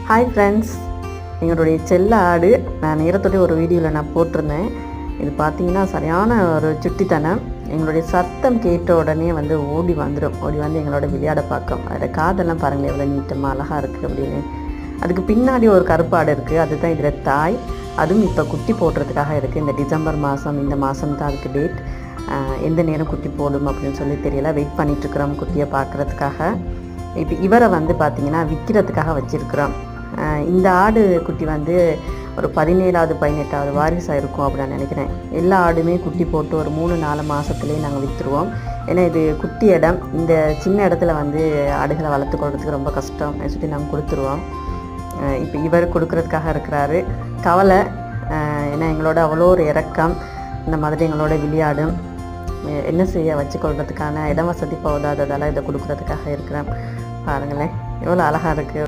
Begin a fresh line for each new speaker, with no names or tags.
Hi friends, எங்களுடைய செல்ல ஆடு நான் நேரத்தோட ஒரு வீடியோவில் நான் போட்டிருந்தேன். இது பார்த்தீங்கன்னா சரியான ஒரு சுட்டித்தனம். எங்களுடைய சத்தம் கேட்ட உடனே வந்து ஓடி வந்து எங்களோட விளையாட பார்க்கும். அதில் காதெல்லாம் பாருங்களேன் எவ்வளோ நீட்டமாக அழகாக இருக்குது அப்படின்னு. அதுக்கு பின்னாடி ஒரு கருப்பு ஆடு இருக்குது, அதுதான் இதில் தாய். அதுவும் இப்போ குட்டி போடுறதுக்காக இருக்குது. இந்த டிசம்பர் மாதம், இந்த மாதம் தான் அதுக்கு டேட். எந்த நேரம் குட்டி போடும் அப்படின்னு சொல்லி தெரியல. வெயிட் பண்ணிகிட்ருக்குறோம் குட்டியை பார்க்குறதுக்காக. இப்போ இவரை வந்து பார்த்திங்கன்னா விற்கிறதுக்காக வச்சுருக்குறோம். இந்த ஆடு குட்டி வந்து ஒரு 17வது 18வது வாரிசாக இருக்கும் அப்படின்னு நான் நினைக்கிறேன். எல்லா ஆடுமே குட்டி போட்டு ஒரு 3-4 மாதத்துலேயே நாங்கள் விற்றுருவோம். ஏன்னா இது குட்டி இடம். இந்த சின்ன இடத்துல வந்து ஆடுகளை வளர்த்துக்கொள்றதுக்கு ரொம்ப கஷ்டம் சொல்லி நாங்கள் கொடுத்துருவோம். இப்போ இவர் கொடுக்குறதுக்காக இருக்கிறாரு. கவலை, ஏன்னா எங்களோட அவ்வளோ ஒரு இறக்கம். இந்த மாதிரி எங்களோட விளையாடும். என்ன செய்ய, வச்சுக்கொள்றதுக்கான இடம் வசதி போதாததால் இதை கொடுக்குறதுக்காக இருக்கிறேன். பாருங்களேன் எவ்வளோ அழகாக இருக்குது.